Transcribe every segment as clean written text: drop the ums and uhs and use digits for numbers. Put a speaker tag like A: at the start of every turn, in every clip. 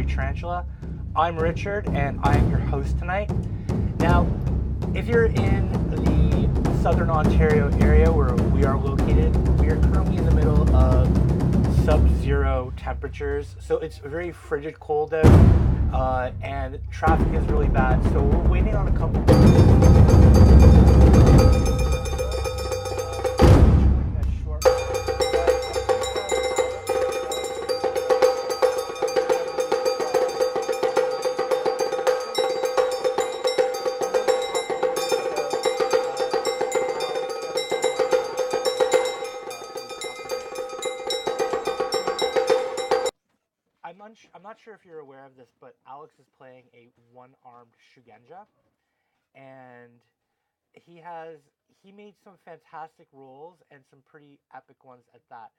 A: story Tarantula. I'm Richard, and I am your host tonight. Now, if you're in the southern Ontario area where we are located, we are currently in the middle of sub-zero temperatures, so it's very frigid cold out, and traffic is really bad, so we're waiting on a couple I'm not sure if you're aware of this, but Alex is playing a one-armed Shugenja, and he made some fantastic rolls and some pretty epic ones at that.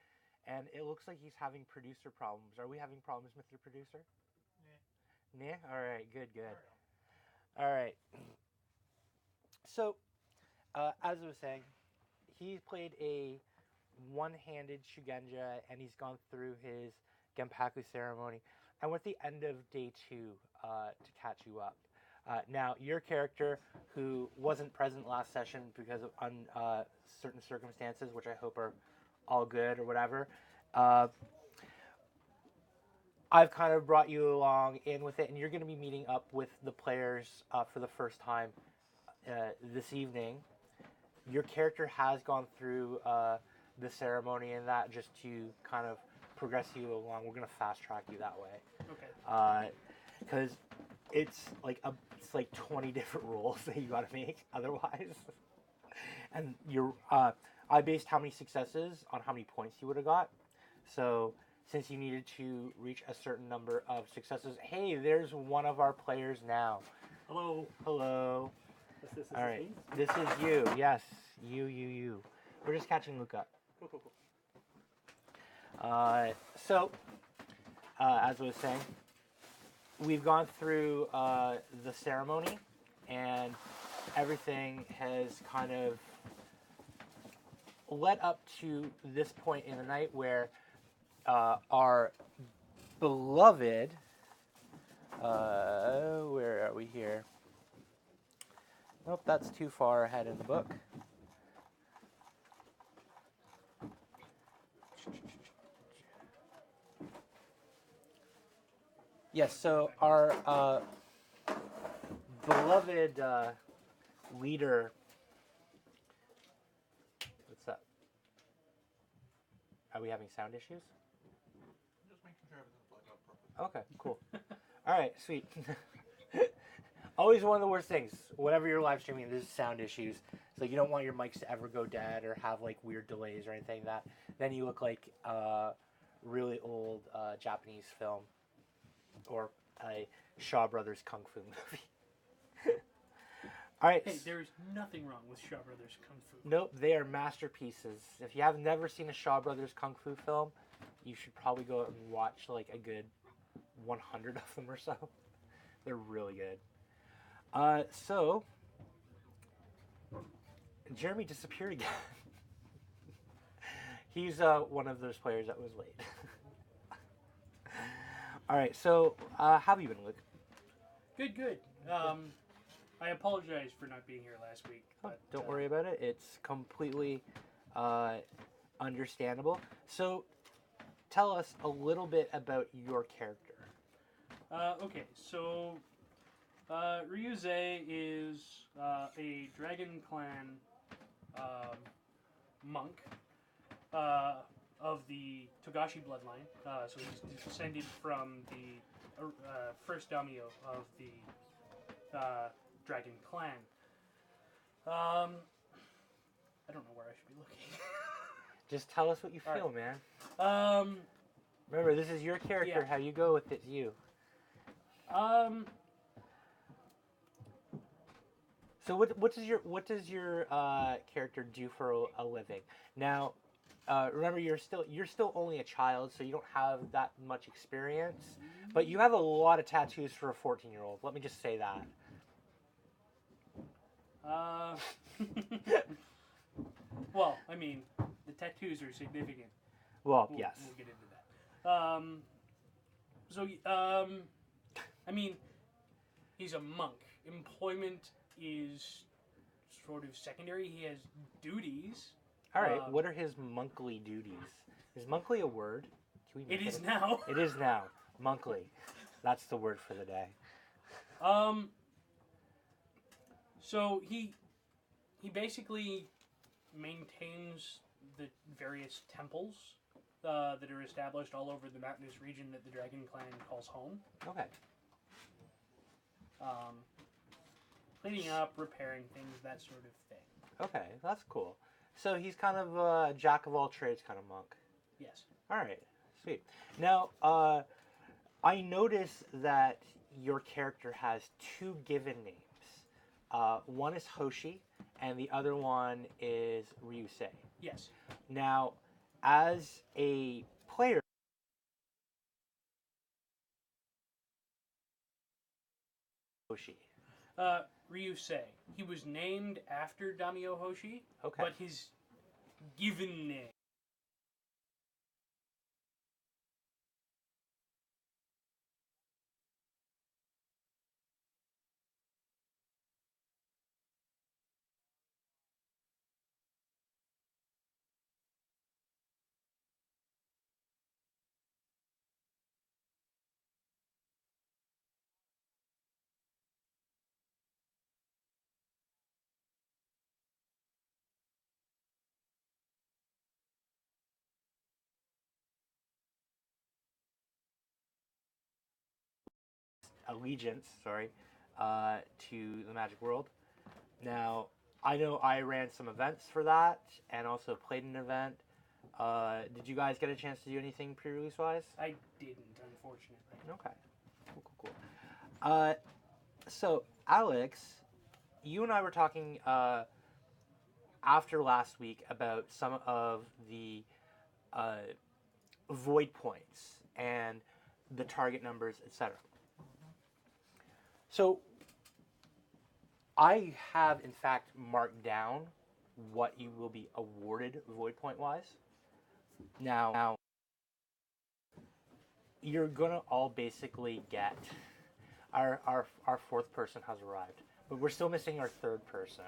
A: And it looks like he's having producer problems. Are we having problems, Mr. Producer? Nah. Nah? All right, good. All right. So, as I was saying, he played a one-handed Shugenja, and he's gone through his Genpaku ceremony, and we're at the end of day 2 to catch you up. Now, your character, who wasn't present last session because of certain circumstances, which I hope are all good or whatever, I've kind of brought you along in with it, and you're going to be meeting up with the players for the first time this evening. Your character has gone through the ceremony and that just to kind of progress you along. We're gonna fast track you that way.
B: Okay.
A: Because it's like 20 different rolls that you gotta make otherwise. And I based how many successes on how many points you would have got. So since you needed to reach a certain number of successes, hey, there's one of our players now. Hello. All right, this is you. Yes, you. We're just catching Luke up.
B: Cool.
A: So, as I was saying, we've gone through the ceremony, and everything has kind of led up to this point in the night where our beloved, where are we here? Nope, that's too far ahead in the book. Yes, so our beloved leader. What's up? Are we having sound issues?
B: Just making sure everything's plugged up properly.
A: Okay, cool. All right, sweet. Always one of the worst things. Whenever you're live streaming, there's sound issues. So you don't want your mics to ever go dead or have like weird delays or anything like that. Then you look like a really old Japanese film. Or a Shaw Brothers Kung Fu movie. All right.
B: Hey, there's nothing wrong with Shaw Brothers Kung Fu.
A: Nope, they are masterpieces. If you have never seen a Shaw Brothers Kung Fu film, you should probably go out and watch like a good 100 of them or so. They're really good. So, Jeremy disappeared again. He's one of those players that was late. All right, so how have you been, Luke?
B: Good. I apologize for not being here last week. But,
A: don't worry about it. It's completely understandable. So tell us a little bit about your character.
B: Okay, so Ryuze is a Dragon Clan monk of the Togashi bloodline. So he's descended from the first daimyo of the Dragon Clan. I don't know where I should be looking.
A: Just tell us what you feel,
B: right.
A: Man. Remember, this is your character.
B: Yeah.
A: How you go with it's you. So what does your character do for a living? Now, remember you're still only a child, so you don't have that much experience, but you have a lot of tattoos for a 14-year-old. Let me just say that.
B: Well, I mean, the tattoos are significant.
A: Well, yes.
B: We'll get into that. So, I mean, he's a monk. Employment is sort of secondary. He has duties.
A: All right. What are his monthly duties? Is monthly a word? Can we
B: It
A: make
B: is now.
A: It is now. Monthly. That's the word for the day.
B: So he basically maintains the various temples that are established all over the mountainous region that the Dragon Clan calls home.
A: Okay.
B: Cleaning up, repairing things, that sort of thing.
A: Okay, that's cool. So he's kind of a jack of all trades kind of monk.
B: Yes.
A: All right, sweet. Now, I notice that your character has two given names. One is Hoshi, and the other one is Ryusei.
B: Yes.
A: Now, as a player, Hoshi.
B: Ryusei. He was named after Daimyo Hoshi,
A: Okay.
B: but his given name.
A: Allegiance, sorry, to the Magic World. Now, I know I ran some events for that, and also played an event. Did you guys get a chance to do anything pre-release wise?
B: I didn't, unfortunately.
A: Okay, cool. So Alex, you and I were talking after last week about some of the void points and the target numbers, etc. So I have, in fact, marked down what you will be awarded void point wise. Now you're gonna all basically get our fourth person has arrived, but we're still missing our third person.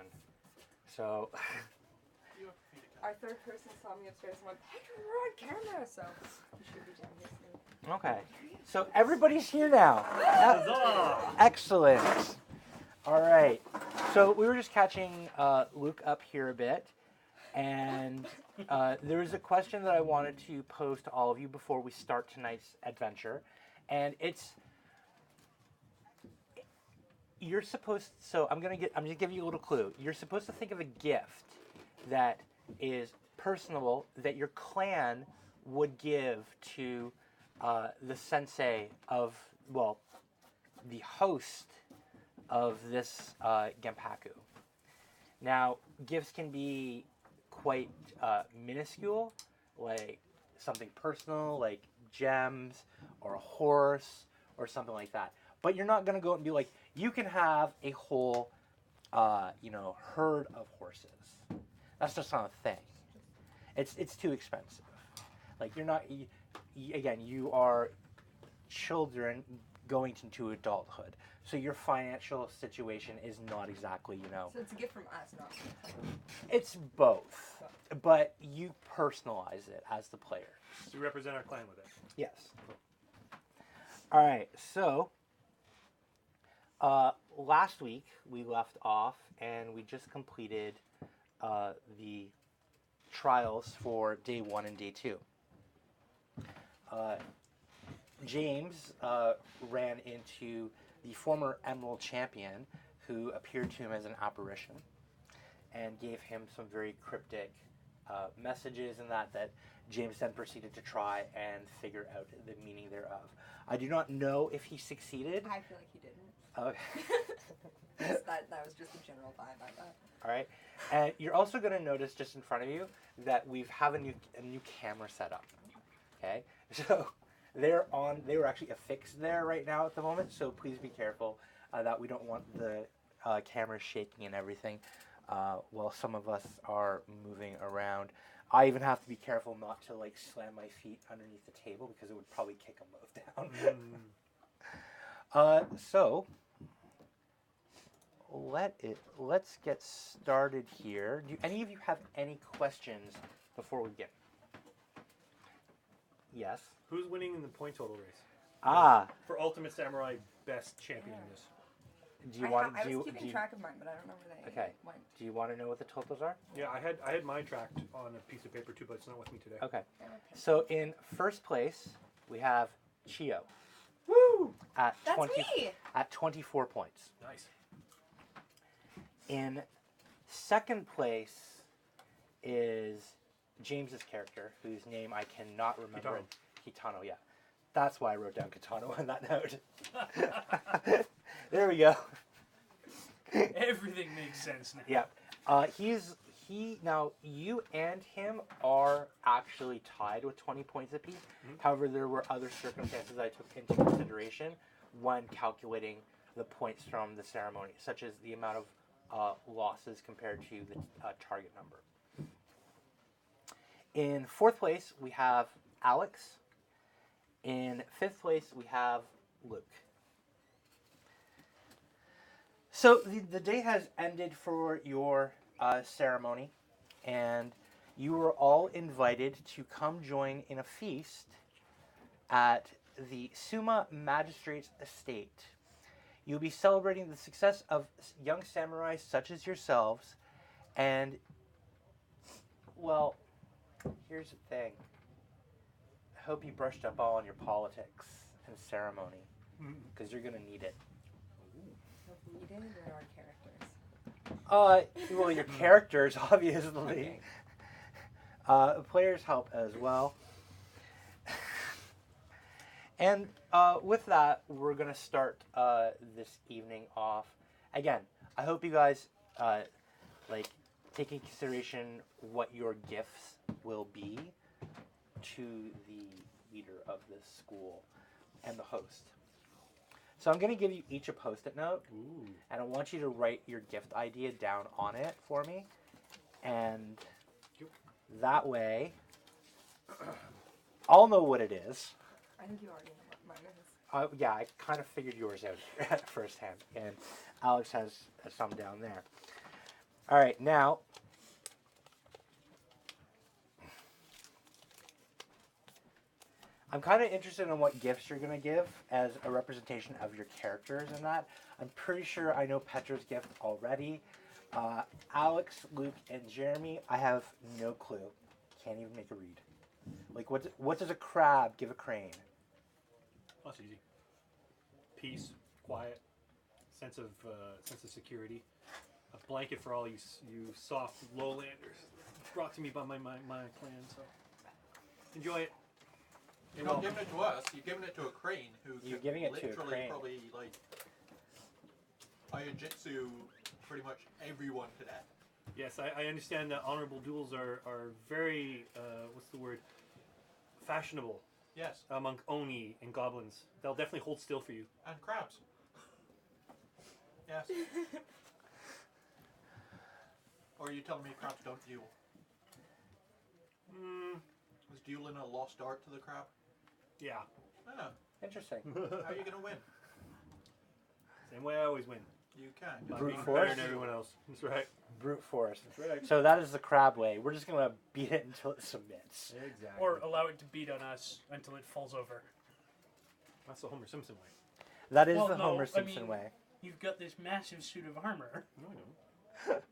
A: So
C: Our third person saw me upstairs and went, Pedro, we're on camera, so you should be down here soon.
A: okay, so everybody's here now. Excellent. All right. So we were just catching Luke up here a bit, and there was a question that I wanted to pose to all of you before we start tonight's adventure, and it's you're supposed. So I'm gonna give you a little clue. You're supposed to think of a gift that is personable that your clan would give to the sensei of the host of this Genpaku. Now, gifts can be quite minuscule, like something personal, like gems or a horse or something like that. But you're not going to go and be like, you can have a whole, herd of horses. That's just not a thing. It's too expensive. Like you're not. Again, you are children going into adulthood. So your financial situation is not exactly,
C: So it's a gift from us, not from them.
A: It's both, but you personalize it as the player.
D: We represent our clan with it.
A: Yes. All right. So last week we left off, and we just completed the trials for day 1 and day 2. James ran into the former Emerald champion, who appeared to him as an apparition, and gave him some very cryptic messages and that James then proceeded to try and figure out the meaning thereof. I do not know if he succeeded.
C: I feel like he didn't.
A: Okay.
C: that was just a general vibe I got.
A: All right, and you're also going to notice just in front of you that we have a new camera set up. Okay, so they were actually affixed there right now at the moment. So please be careful that we don't want the camera shaking and everything while some of us are moving around. I even have to be careful not to like slam my feet underneath the table because it would probably kick them both down. So let's get started here. Do any of you have any questions before we begin? Yes.
D: Who's winning in the point total race?
B: For Ultimate Samurai Best Champion in this.
A: Do you want?
C: I
A: Do you?
C: was keeping
A: Do you,
C: track of mine, but I don't know where they
A: Okay.
C: went.
A: do you want to know what the totals are?
D: Yeah, I had mine tracked on a piece of paper too, but it's not with me today.
A: Okay.
C: I have a pen.
A: So in first place we have Chio
D: Woo!
A: at
C: That's me.
A: at 24 points.
D: Nice.
A: In second place is James's character, whose name I cannot remember. Kitano, yeah. That's why I wrote down Kitano on that note. There we go.
B: Everything makes sense now.
A: Yeah. Now you and him are actually tied with 20 points apiece. However, there were other circumstances I took into consideration when calculating the points from the ceremony, such as the amount of losses compared to the target number. In fourth place, we have Alex. In fifth place, we have Luke. So the day has ended for your ceremony, and you are all invited to come join in a feast at the Suma Magistrate's estate. You'll be celebrating the success of young samurais such as yourselves, and, well, here's the thing. I hope you brushed up all on your politics and ceremony, because you're going to need it.
C: We didn't do our characters.
A: Well, your characters, obviously.
C: Okay.
A: Players help as well. And with that, we're going to start this evening off. Again, I hope you guys take in consideration what your gifts will be to the leader of this school and the host. So I'm going to give you each a Post-it note, and I want you to write your gift idea down on it for me. And that way, I'll know what it is.
C: I think you already know what mine is.
A: Yeah, I kind of figured yours out firsthand, and Alex has some down there. All right, now, I'm kind of interested in what gifts you're going to give as a representation of your characters in that. I'm pretty sure I know Petra's gift already. Alex, Luke, and Jeremy, I have no clue. Can't even make a read. Like, what does a crab give a crane?
D: Oh, that's easy. Peace, quiet, sense of security. A blanket for all you soft lowlanders. Brought to me by my clan, so enjoy it.
E: You're not giving it to us. You're giving it to a crane who
A: You're
E: can
A: giving it to a
E: literally
A: crane.
E: probably like Aiajitsu pretty much everyone to death.
D: Yes, I understand that honorable duels are very what's the word? Fashionable
E: Yes,
D: among Oni and goblins. They'll definitely hold still for you.
E: and crabs. Yes. Or are you telling me crabs don't duel? Is dueling a lost art to the crab?
D: Yeah.
E: Oh,
A: Interesting.
E: how are you gonna win?
D: Same way I always win.
E: You can.
D: By
A: Brute
D: being
A: force?
D: better than everyone else. That's right.
A: Brute force.
D: That's right.
A: So that is the crab way. We're just going to beat it until it submits.
D: Exactly.
B: Or allow it to beat on us until it falls over.
D: That's the Homer Simpson way.
A: That is
B: Well,
A: the
B: no,
A: Homer
B: I
A: Simpson
B: mean-
A: way.
B: You've got this massive suit of armor.
D: No, I don't.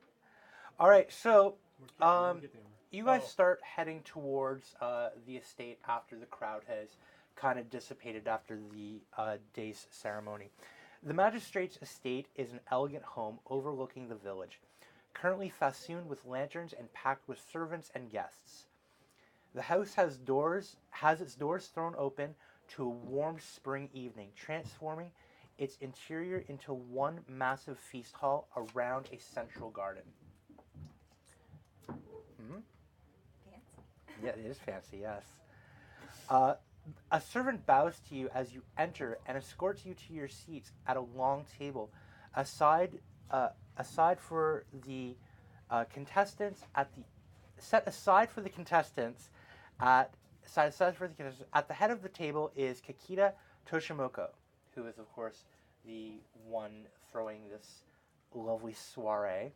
A: All right, so
D: We're getting there.
A: you guys
B: Oh.
A: start heading towards the estate after the crowd has kind of dissipated after the day's ceremony. The magistrate's estate is an elegant home overlooking the village, currently festooned with lanterns and packed with servants and guests. The house has its doors thrown open to a warm spring evening, transforming its interior into one massive feast hall around a central garden.
C: Fancy.
A: Yeah, it is fancy, yes. A servant bows to you as you enter and escorts you to your seats at a long table. Aside for the contestants at the set aside for the contestants. At the head of the table is Kakita Toshimoko, who is, of course, the one throwing this lovely soiree.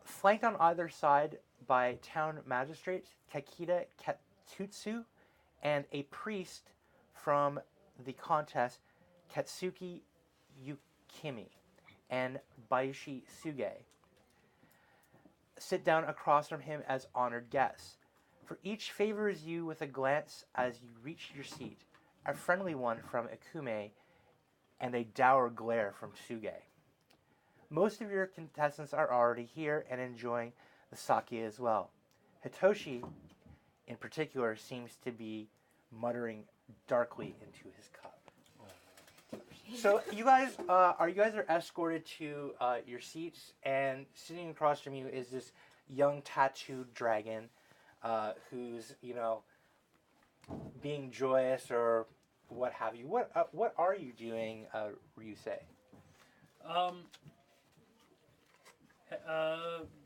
A: Flanked on either side by town magistrates Kakita Katutsu and a priest from the contest, Katsuki Yukimi and Bayushi Suge, sit down across from him as honored guests. For each favors you with a glance as you reach your seat, a friendly one from Ikume, and a dour glare from Suge. Most of your contestants are already here and enjoying the sake as well. Hitoshi, in particular, seems to be muttering darkly into his cup. So you guys are escorted to your seats, and sitting across from you is this young tattooed dragon, who's being joyous or what have you. What are you doing, Ryusei?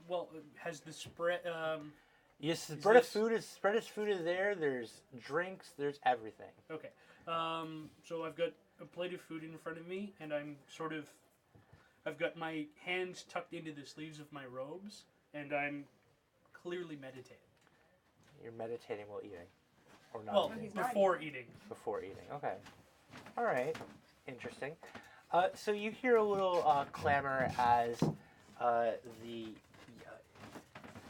B: Well, has the spread?
A: Yes, the spread of food is there. There's drinks. There's everything.
B: Okay. So I've got a plate of food in front of me, and I've got my hands tucked into the sleeves of my robes, and I'm clearly meditating.
A: You're meditating while eating, or not?
B: Well,
A: eating?
B: before eating.
A: Before eating. Okay. All right. Interesting. So you hear a little clamor as the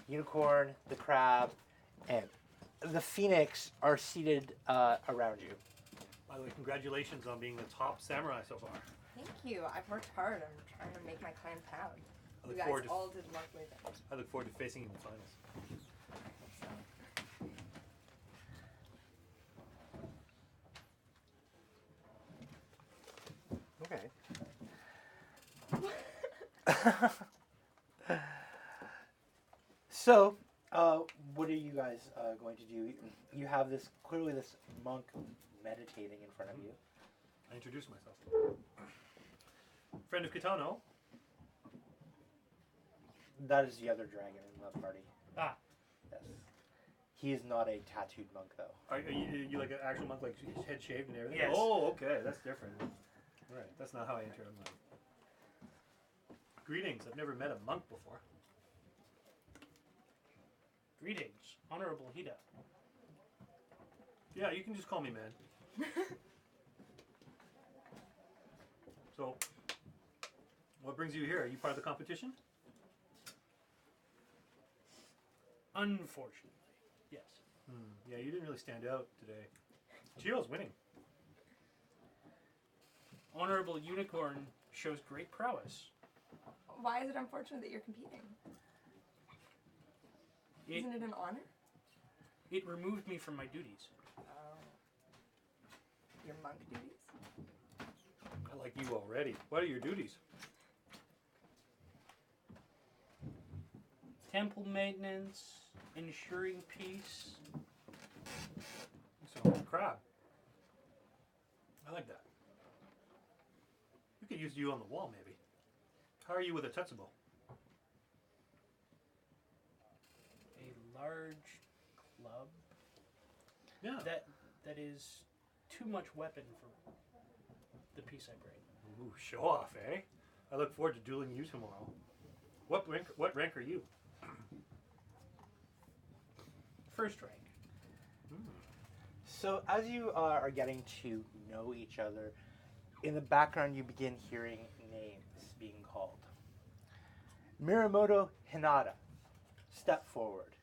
A: unicorn, the crab, and the phoenix are seated around you.
D: By the way, congratulations on being the top samurai so far.
C: Thank you. I've worked hard. I'm trying to make my clan proud.
D: I
C: You
D: look
C: guys
D: forward to
C: all did lovely things.
D: I look forward to facing you in the finals.
A: Okay. So, what are you guys going to do? You have this monk meditating in front of you.
D: I introduce myself. Friend of Kitano.
A: That is the other dragon in the party.
B: Ah.
A: Yes. He is not a tattooed monk, though.
D: Are you like an actual monk, like his head shaved and everything?
B: Yes.
D: Oh, okay, that's different. All right, that's not how I enter a monk. Greetings. I've never met a monk before.
B: Greetings, Honorable Hida.
D: Yeah, you can just call me man. So, what brings you here? Are you part of the competition?
B: Unfortunately, yes.
D: Yeah, you didn't really stand out today. Chiyo's winning.
B: Honorable Unicorn shows great prowess.
C: Why is it unfortunate that you're competing? Isn't it an honor?
B: It removed me from my duties.
C: Your monk duties?
D: I like you already. What are your duties?
B: Temple maintenance, ensuring peace.
D: So, crab. I like that. We could use you on the wall, maybe. How are you with a tetsubo?
B: A large club.
D: Yeah.
B: That is too much weapon for the peace I bring.
D: Ooh, show off, eh? I look forward to dueling you tomorrow. What rank are you?
B: First rank.
A: So, as you are getting to know each other, in the background you begin hearing names being called. Miramoto Hinata, step forward.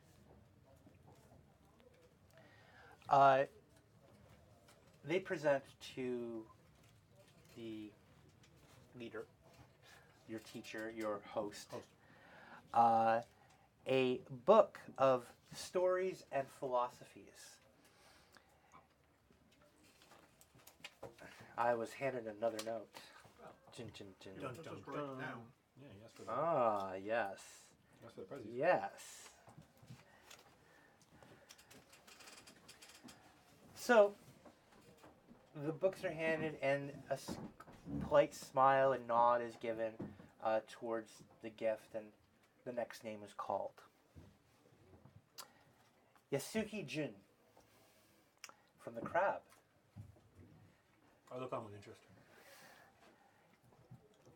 A: They present to the leader, your teacher, your host, a book of stories and philosophies. I was handed another note. Jin, jin, jin.
D: Dun,
E: Let's
D: dun,
E: just write it
D: dun.
E: down.
D: Yeah, yes for the,
A: Ah, yes.
D: yes for the president.
A: Yes. So, the books are handed, and a polite smile and nod is given towards the gift, and the next name is called. Yasuki Jun from the Crab.
D: I look on with interest.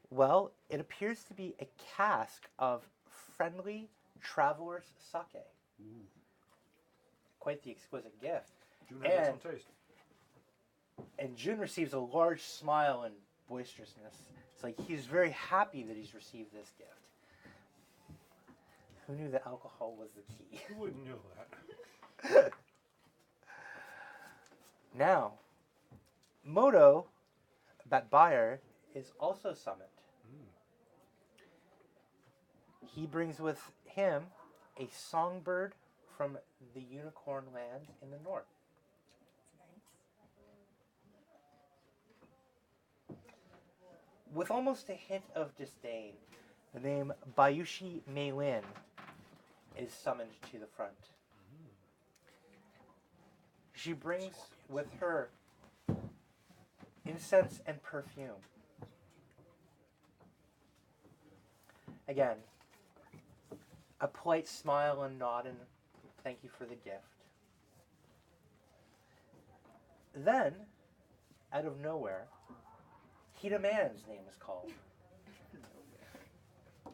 A: Well, it appears to be a cask of friendly traveler's sake.
D: Ooh.
A: Quite the exquisite gift.
D: June has excellent taste.
A: And Jun receives a large smile and boisterousness. It's like he's very happy that he's received this gift. Who knew that alcohol was the key?
D: Who wouldn't know that?
A: Now, Moto, that buyer, is also summoned. He brings with him a songbird from the Unicorn Lands in the north. With almost a hint of disdain, the name Bayushi Meilin is summoned to the front. She brings with her incense and perfume. Again, a polite smile and nod and thank you for the gift. Then, out of nowhere, Hida Man's name is called.
D: I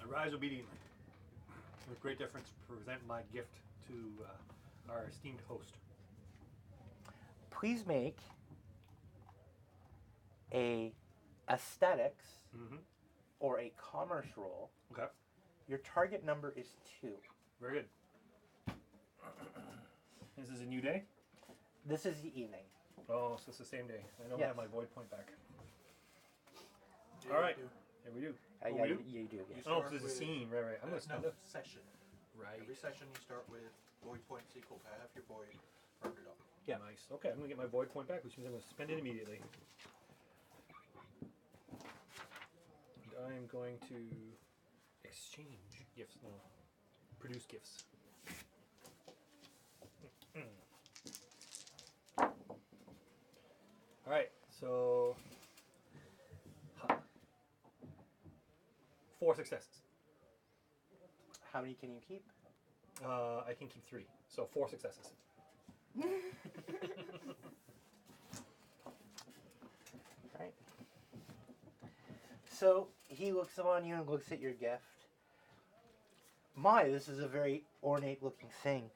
D: rise obediently. With great deference, present my gift to our esteemed host.
A: Please make a aesthetics or a commerce roll.
D: Okay.
A: Your target number is 2.
D: Very good.
B: This is a new day.
A: This is the evening.
D: Oh, so it's the same day. I don't
A: Yes.
D: have my void point back.
E: Yeah,
D: All right.
E: you do.
D: Yeah, we do.
A: Yeah,
D: we do?
A: you do.
E: You
A: Yes.
D: Oh,
E: start
D: because there's a
E: with-
D: scene. Right. I'm going to spend
E: no,
D: it.
E: session.
D: Right.
E: Every session you start with void points equal to half your void rounded up.
D: Yeah. Nice. Okay, I'm going to get my void point back, which means I'm going to spend it immediately. And I'm going to exchange gifts. No. Produce gifts. All right. So 4 successes.
A: How many can you keep?
D: I can keep 3. So 4 successes.
A: Right. So he looks on you and looks at your gift. My, this is a very ornate looking thing.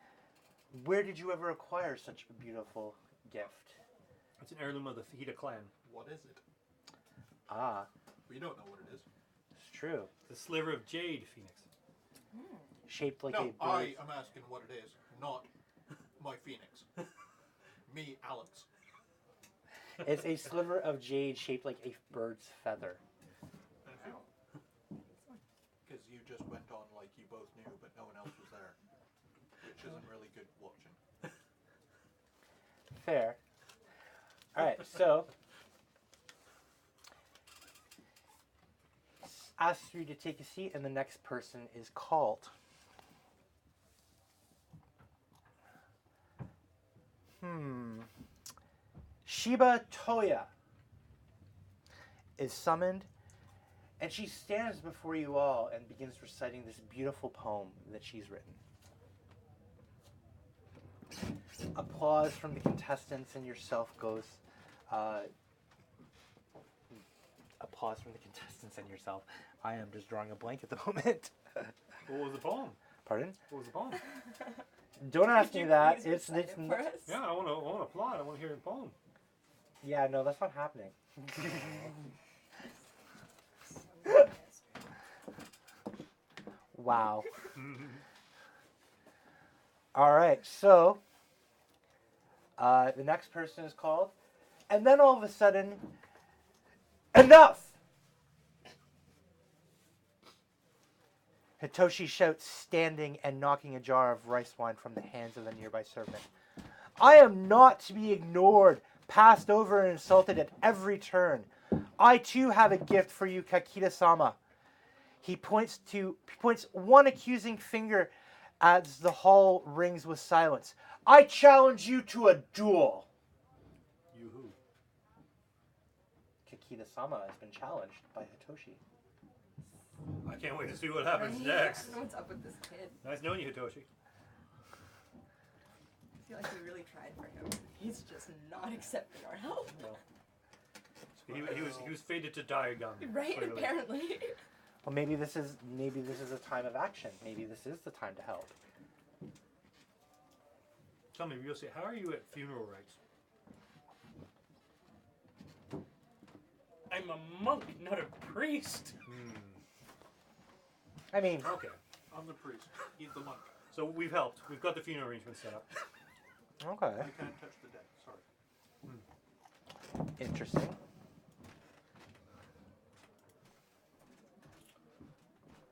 A: Where did you ever acquire such a beautiful gift?
D: It's an heirloom of the Fajita clan.
E: What is it?
A: Ah,
E: We don't know what it is.
A: it's true.
D: It's a sliver of jade, Phoenix.
A: Shaped like a
E: No,
A: bird.
E: I am asking what it is, not my Phoenix. Me, Alex.
A: It's a sliver of jade shaped like a bird's feather.
E: Because you just went on like you both knew, but no one else was there. Which isn't really good watching.
A: Fair. Alright, so ask you to take a seat and the next person is called. Shiba Toya is summoned, and she stands before you all and begins reciting this beautiful poem that she's written. Applause from the contestants and yourself goes. Applause from the contestants and yourself. I am just drawing a blank at the moment.
D: What was the poem?
A: Pardon?
D: What was the poem?
A: Don't ask
C: Could
A: me
C: you
A: that.
C: please
A: It's
C: recite it for us?
D: Yeah, I want to applaud. I want to hear the poem.
A: yeah, no, that's not happening. Wow. All right, so the next person is called, and then all of a sudden, enough! Hitoshi shouts, standing and knocking a jar of rice wine from the hands of a nearby servant. I am not to be ignored, passed over and insulted at every turn. I too have a gift for you, Kakita-sama. He points one accusing finger as the hall rings with silence. I challenge you to a duel.
D: You who?
A: Kakita-sama has been challenged by Hitoshi.
D: I can't wait to see what happens
C: Right?
D: next.
C: I don't know what's up with this kid.
D: Nice knowing you, Hitoshi.
C: I feel like we really tried for him. He's just not accepting our help.
D: Well, he was fated to die young.
C: Right?
D: Clearly.
C: Apparently.
A: Well, maybe this is a time of action. Maybe this is the time to help.
D: Tell me, Ryosei, how are you at funeral rites?
B: I'm a monk, not a priest.
A: I mean,
D: Okay.
E: I'm the priest. He's the monk.
D: So we've helped. We've got the funeral arrangements set up.
A: okay,
E: I can't touch the dead. Sorry.
A: interesting.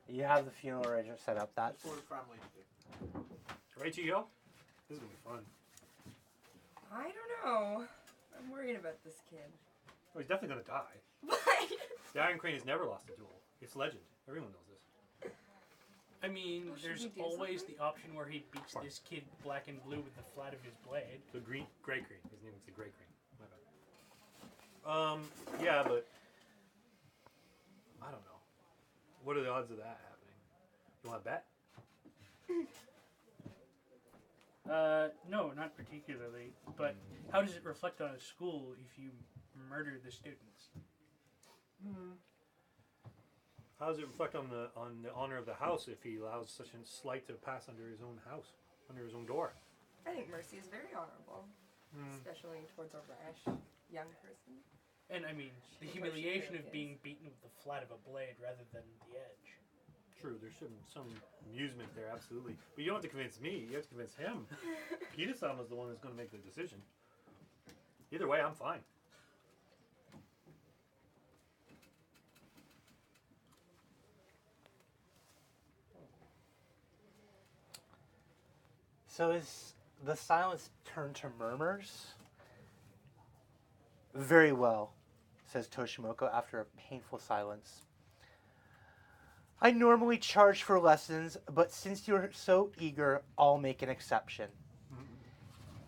A: You have the funeral arrangement set up. That's
E: That's what families do.
D: Right, Chiyo? This is going to be fun.
C: I don't know. I'm worried about this kid.
D: Oh, he's definitely going to die.
C: But
D: The Iron Crane has never lost a duel. It's legend. Everyone knows this.
B: I mean,
C: Well, should
B: there's
C: we do
B: always
C: something?
B: the option where he beats this kid black and blue with the flat of his blade.
D: The Gray Crane. His name is the Gray Crane. My bad. Yeah, but I don't know. What are the odds of that happening? You want to bet?
B: No, not particularly. But how does it reflect on a school if you murder the students?
D: How does it reflect on the honor of the house if he allows such a slight to pass under his own house, under his own door?
C: I think mercy is very honorable, especially towards a rash young person.
B: And I mean, the
C: Of course she
B: humiliation
C: really
B: of
C: is.
B: being beaten with the flat of a blade rather than the edge.
D: True, there's some amusement there, absolutely. But you don't have to convince me. You have to convince him. Kida-sama's the one who's going to make the decision. Either way, I'm fine.
A: So is the silence turned to murmurs? Very well, says Toshimoko after a painful silence. I normally charge for lessons, but since you're so eager, I'll make an exception.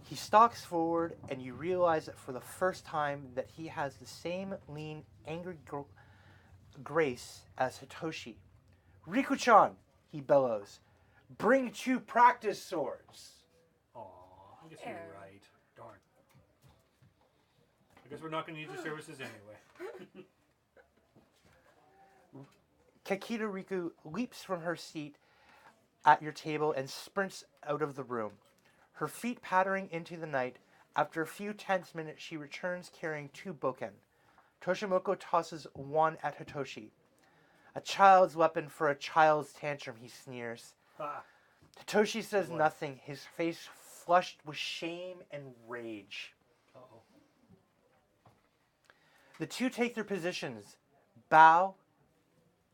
A: He stalks forward, and you realize that for the first time that he has the same lean, angry grace as Hitoshi. Riku-chan, he bellows. Bring 2 practice swords.
D: Aw, I guess you're right. Darn. I guess we're not going to need your services anyway.
A: Kakita Riku leaps from her seat at your table and sprints out of the room. Her feet pattering into the night, after a few tense minutes she returns carrying 2 bokken. Toshimoko tosses one at Hitoshi. A child's weapon for a child's tantrum, he sneers.
D: Ha!
A: Hitoshi says
D: What?
A: nothing, his face flushed with shame and rage.
D: Uh-oh.
A: The 2 take their positions, bow,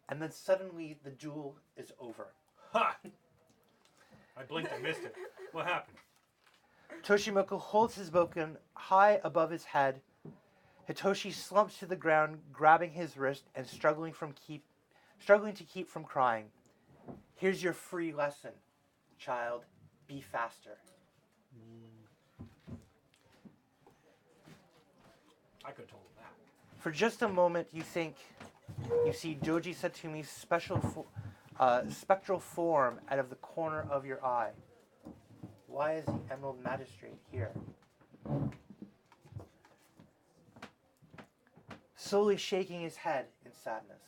A: and then suddenly the duel is over.
D: Ha! I blinked, I missed it. What happened?
A: Toshimoko holds his bokken high above his head. Hitoshi slumps to the ground, grabbing his wrist and struggling to keep from crying. Here's your free lesson, child. Be faster.
D: I could have told him that.
A: For just a moment, you see Doji Satumi's spectral form out of the corner of your eye. Why is the Emerald Magistrate here? Slowly shaking his head in sadness.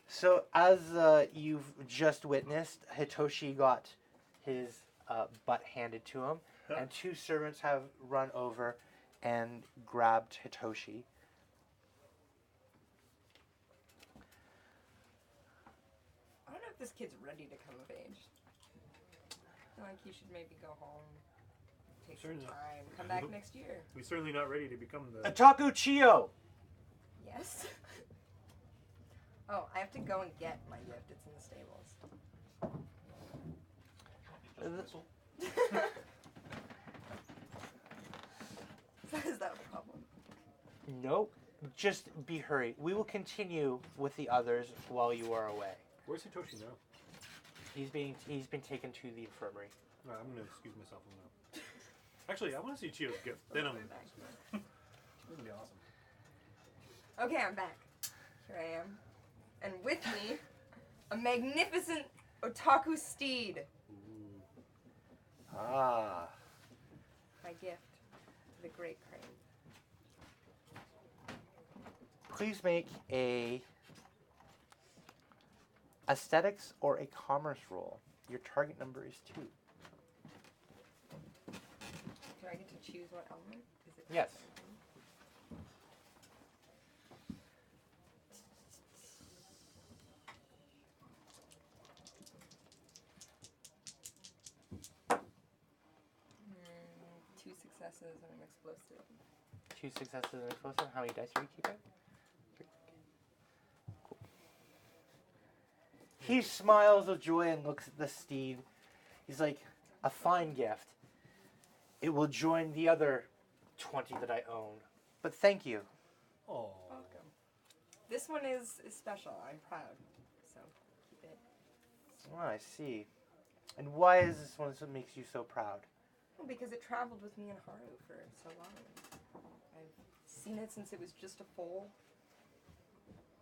A: So, as you've just witnessed, Hitoshi got his butt handed to him, and 2 servants have run over and grabbed Hitoshi.
C: I don't know if this kid's ready to come of age. I feel like he should maybe go home, take some
D: Certainly not.
C: time, come back next year.
D: We're certainly not ready to become the...
A: Ataku Chiyo!
C: Yes? Oh, I have to go and get my gift. It's in the stables.
E: Just whistle.
C: Is that a problem?
A: Nope. Just be hurried. We will continue with the others while you are away.
D: Where's Hitoshi now?
A: He's been taken to the infirmary.
D: Alright, I'm going to excuse myself from now. Actually, I want to see Chiyo's gift. Then I'm going to... It's going to be awesome.
C: Okay, I'm back. Here I am. And with me, a magnificent otaku steed.
A: Ah.
C: My gift to the great crane.
A: Please make a aesthetics or a commerce roll. Your target number is 2.
C: Do I get to choose what element? Is it?
A: Yes.
C: Two successes and an explosive.
A: 2 successes and an explosive. How many dice are you keeping? 3. Cool. He smiles with joy and looks at the steed. He's like, a fine gift. It will join the other 20 that I own. But thank you.
D: Oh.
C: Welcome. This one is special. I'm proud. So keep it.
A: Oh, I see. And why is this one that makes you so proud?
C: Well, because it traveled with me and Haru for so long. I've seen it since it was just a foal.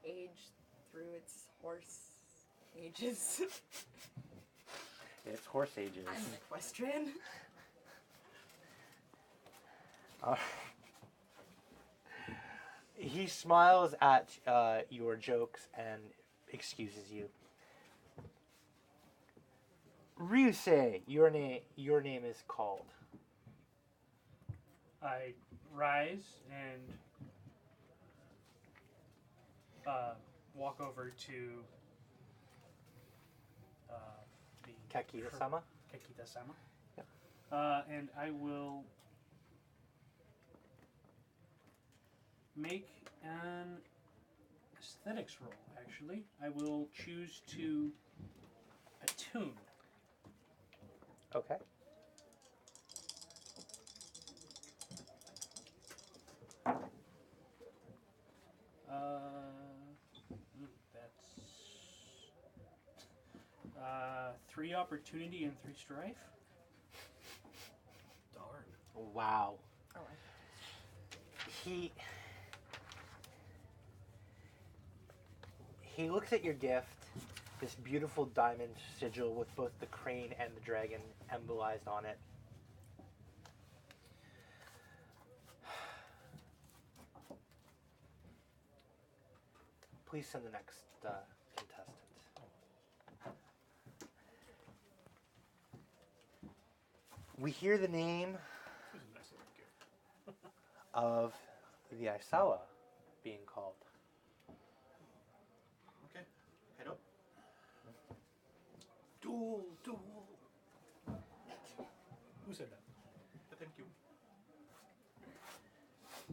C: Aged through its horse ages.
A: It's horse ages.
C: I'm an equestrian.
A: He smiles at your jokes and excuses you. Ryusei, your name is called.
B: I rise and walk over to the
A: Kakita-sama?
B: Kakita-sama.
A: Yep.
B: And I will make an aesthetics roll, actually. I will choose to attune.
A: Okay.
B: That's 3 opportunity and 3 strife.
D: Darn.
A: Wow.
C: Oh,
A: He looks at your gift, this beautiful diamond sigil with both the crane and the dragon embolized on it. Please send the next contestant. We hear the name
D: This is a nice little gift.
A: of the Aisawa being called.
E: Okay, head up.
D: Duel. Who said that?
E: Thank you. I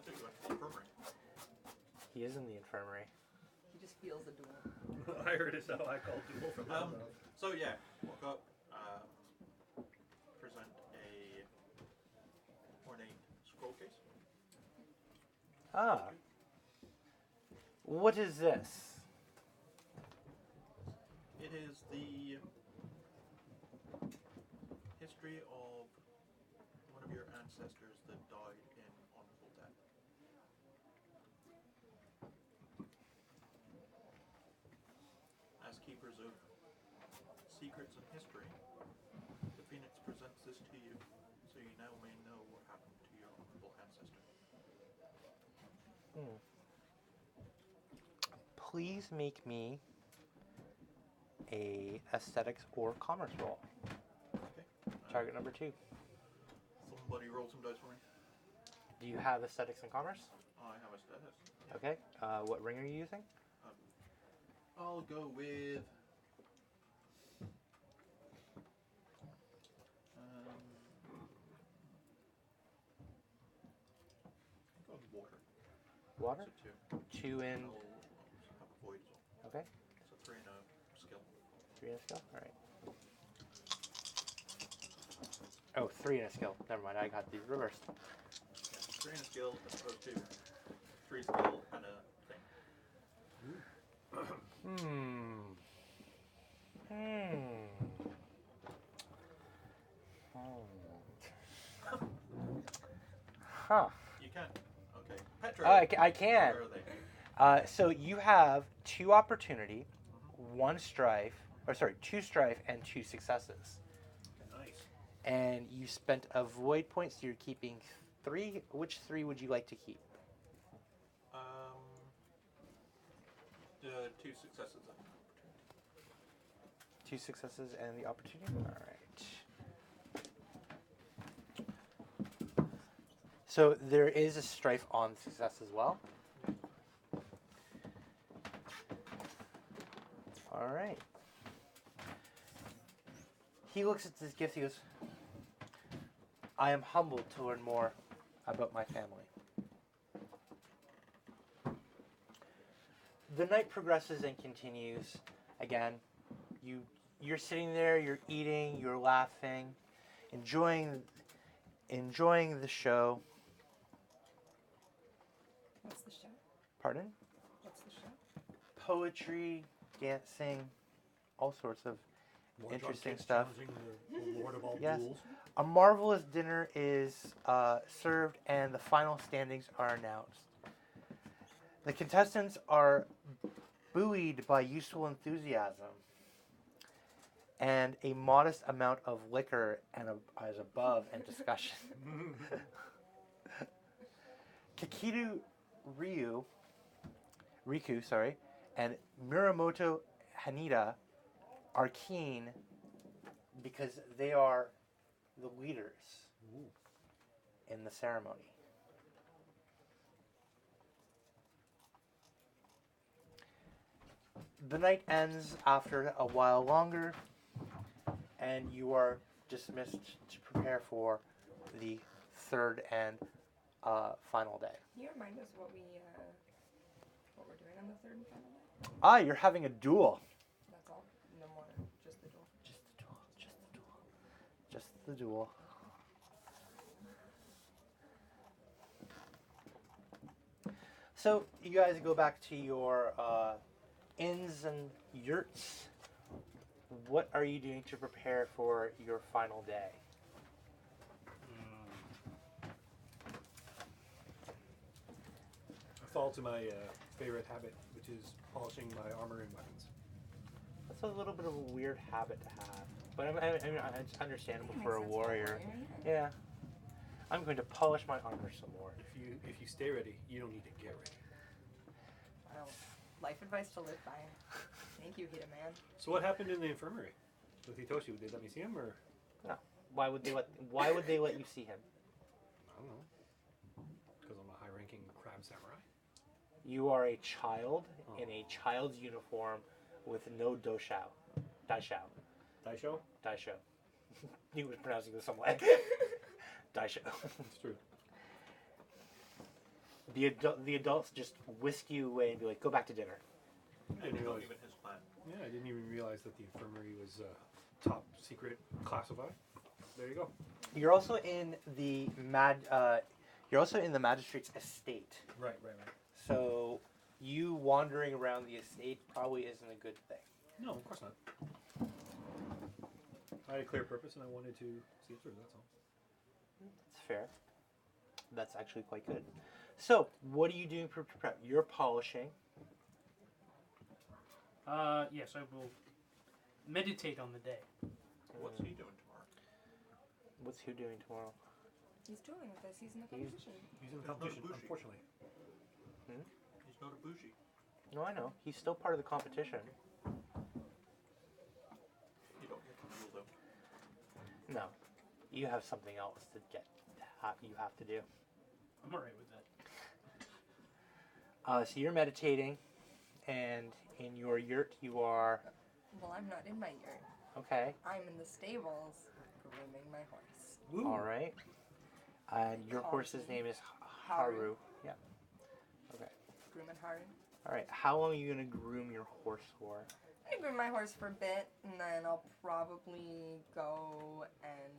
E: thought you went to the infirmary.
A: He is in the infirmary.
C: he just feels a duel.
D: I heard it's how I called duel from that.
E: So yeah, walk up, present a ornate scroll case.
A: Ah. What is this?
E: It is the history of one of your ancestors that died in honorable death. As keepers of secrets and history, the Phoenix presents this to you, so you now may know what happened to your honorable ancestor.
A: Please make me a aesthetics or commerce roll.
E: Okay.
A: Target number 2.
E: Somebody roll some dice for me.
A: Do you have aesthetics and commerce?
E: I have a status.
A: Okay. What ring are you using?
E: I'll go with. Go with water.
A: Water?
E: So 2.
A: 2 in.
E: I'll have a void as well.
A: Okay.
E: So 3 in a skill.
A: 3 in a skill? Alright. Oh, 3 in a skill. Never mind, I got these reversed.
E: Yeah, 3 in a skill as opposed to 3 skill and a thing.
A: Huh.
E: You can. Okay. Petro.
A: Oh, I can.
E: Where are they?
A: So you have 2 opportunity, 1 strife, or sorry, 2 strife and 2 successes.
D: Nice.
A: And you spent a void point, so you're keeping 3. Which 3 would you like to keep?
E: The 2 successes.
A: 2 successes and the opportunity? Alright. So there is a strife on success as well. Alright. He looks at this gift, he goes, I am humbled to learn more about my family. The night progresses and continues. Again, you're sitting there, you're eating, you're laughing, enjoying the show.
C: What's the show?
A: Pardon?
C: What's the show?
A: Poetry, dancing, all sorts of
D: More
A: interesting
D: drunk kids
A: stuff.
D: challenging the Lord of all
A: Yes.
D: duels.
A: A marvelous dinner is served, and the final standings are announced. The contestants are buoyed by useful enthusiasm, and a modest amount of liquor is above and discussion. Kakiru Riku, and Muramoto Haneda are keen because they are the leaders in the ceremony. The night ends after a while longer, and you are dismissed to prepare for the 3rd and final day.
C: Can you remind us what we're doing on the 3rd and final day?
A: You're having a duel.
C: That's all. No more. Just the duel.
A: Just the duel. Just the duel. So you guys go back to your inns and yurts. What are you doing to prepare for your final day?
D: I fall to my favorite habit, which is polishing my armor and weapons.
A: That's a little bit of a weird habit to have, but I mean, it's understandable
C: Makes
A: for a
C: sense
A: warrior.
C: Yeah.
A: Yeah, I'm going to polish my armor some more.
D: If you stay ready, you don't need to get ready.
C: Well, life advice to live by. Thank you, Hita Man.
D: So what happened in the infirmary with Hitoshi? Did they let me see him, or
A: Why would they let you see him?
D: I don't know? Because I'm a high-ranking crab samurai.
A: You are a child in a child's uniform with no daishou.
D: Daisho?
A: Daisho. He was pronouncing this some way. Daisho.
D: It's true.
A: The adults just whisk you away and be like, go back to dinner.
D: I didn't
E: Not
D: realize.
E: even his plan.
D: Yeah, I didn't even realize that the infirmary was top secret classified. There you go.
A: You're also in the magistrate's estate.
D: Right.
A: So you wandering around the estate probably isn't a good thing.
D: No, of course not. I had a clear purpose, and I wanted to see it through. That's all.
A: That's fair. That's actually quite good. So, what are you doing for prep? You're polishing.
B: Yes, I will meditate on the day.
E: What's he doing tomorrow?
A: What's who doing tomorrow?
C: He's dueling with us. He's in the
A: He's-
C: competition.
D: He's in the
E: He's not a
D: competition,
E: bougie.
D: unfortunately.
E: He's not a bougie.
A: No, I know. He's still part of the competition.
E: You don't get to rule them.
A: No. You have something else to get. You have to do.
B: I'm alright with that.
A: So you're meditating, and in your yurt you are
C: Well, I'm not in my yurt.
A: okay.
C: I'm in the stables grooming my horse.
D: Woo.
A: All right. And your horse's name is Haru. Yeah. Okay.
C: Grooming Haru.
A: All right. How long are you gonna groom your horse for?
C: I'm gonna groom my horse for a bit, and then I'll probably go and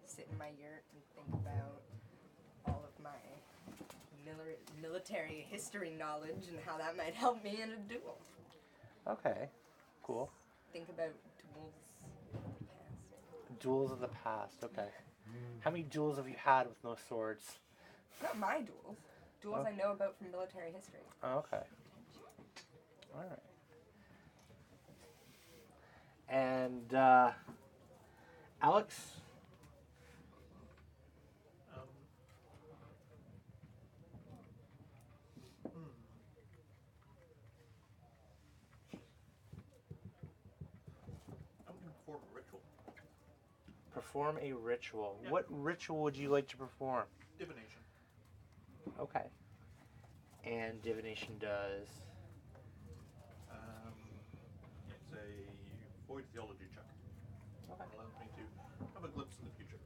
C: sit in my yurt and think about all of my military history knowledge and how that might help me in a duel.
A: Okay. Cool.
C: Think about duels of the past.
A: Duels of the past. Okay. How many duels have you had with no swords?
C: Not my duels. Duels I know about from military history.
A: Oh, okay. All right. And Alex,
E: Um, hmm. I'm going to perform a ritual.
A: perform a ritual.
E: Yeah.
A: What ritual would you like to perform?
E: Divination.
A: Okay. And divination does.
E: It's a void theology check.
A: Okay.
E: It allows me to have a glimpse of the future.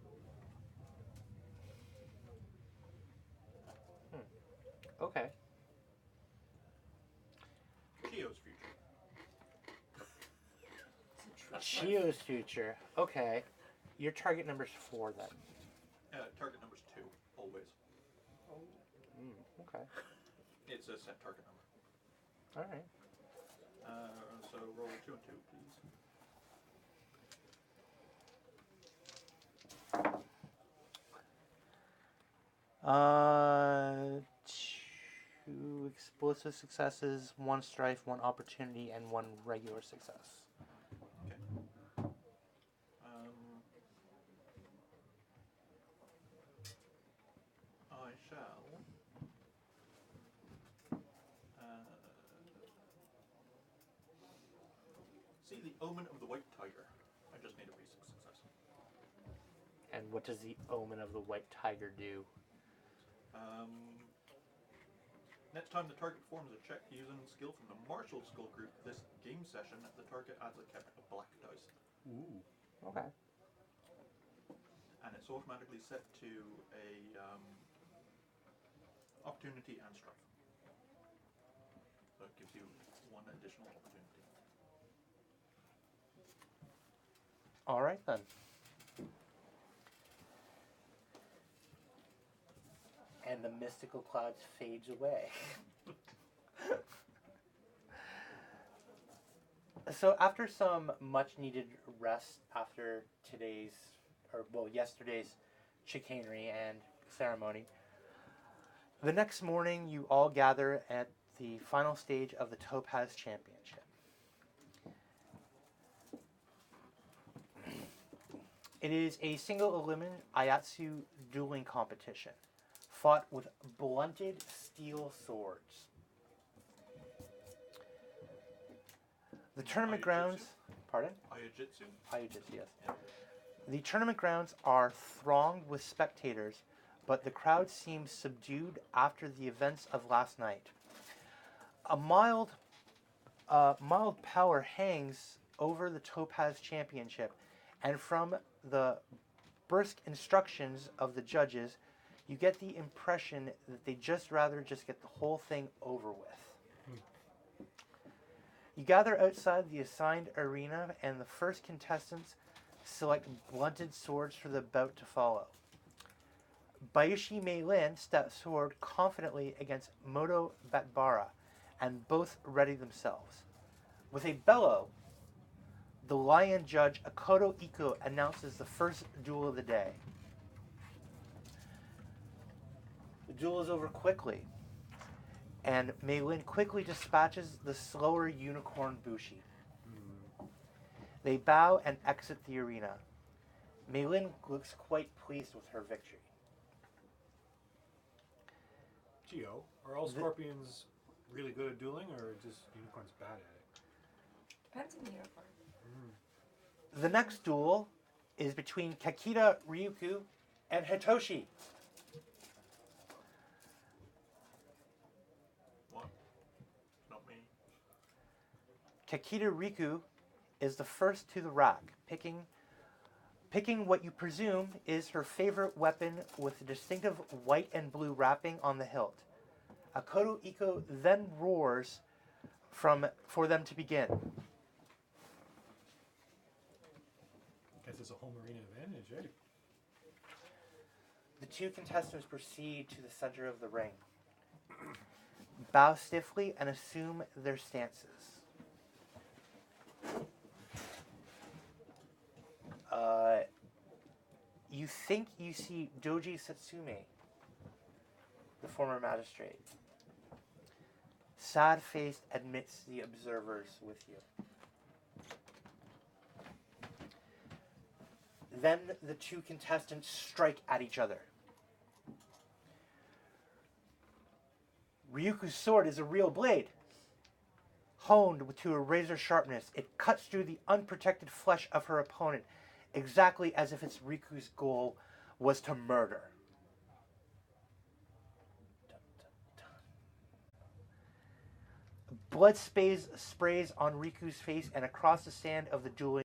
A: Okay.
E: Chio's future.
A: Chio's future. Okay. Your target number's 4 then.
E: Target number's 2, always.
A: Okay.
E: It's a set target number.
A: All right.
E: So roll 2 and 2, please.
A: Uh, 2 explosive successes, 1 strife, 1 opportunity, and 1 regular success.
E: Okay. I shall. See the omen of the white tiger. I just need a basic success.
A: And what does the omen of the white tiger do?
E: Next time the target performs a check using skill from the martial skill group this game session, the target adds a black dice.
D: Ooh.
A: Okay.
E: And it's automatically set to a opportunity and strife. So it gives you 1 additional opportunity.
A: All right then. And the mystical clouds fades away. So after some much needed rest after yesterday's chicanery and ceremony, the next morning you all gather at the final stage of the Topaz Championship. It is a single eliminate Ayatsu dueling competition, fought with blunted steel swords. The tournament grounds... Pardon?
E: Ayajitsu?
A: Ayujitsu, yes.
E: Yeah.
A: The tournament grounds are thronged with spectators, but the crowd seems subdued after the events of last night. A mild power hangs over the Topaz Championship, and from the brisk instructions of the judges, you get the impression that they rather just get the whole thing over with. You gather outside the assigned arena, and the first contestants select blunted swords for the bout to follow. Bayushi Meilin steps forward confidently against Moto Batbara, and both ready themselves. With a bellow, the lion judge Akoto Iko announces the first duel of the day. The duel is over quickly, and Meilin quickly dispatches the slower unicorn Bushi. They bow and exit the arena. Meilin looks quite pleased with her victory.
D: Gio, are all scorpions really good at dueling, or just unicorns bad at it?
C: Depends on the unicorn.
A: The next duel is between Kakita Ryuku and Hitoshi.
E: What? Not me.
A: Kakita Riku is the first to the rack, picking what you presume is her favorite weapon with a distinctive white and blue wrapping on the hilt. Akoto Iko then roars for them to begin.
D: Guess it's a home arena advantage, eh?
A: The 2 contestants proceed to the center of the ring, bow stiffly, and assume their stances. You think you see Doji Satsume the former magistrate, sad-faced, admits the observers with you. Then the two contestants strike at each other. Ryuku's sword is a real blade. Honed to a razor sharpness, it cuts through the unprotected flesh of her opponent, exactly as if Riku's goal was to murder. Blood sprays on Riku's face and across the sand of the dueling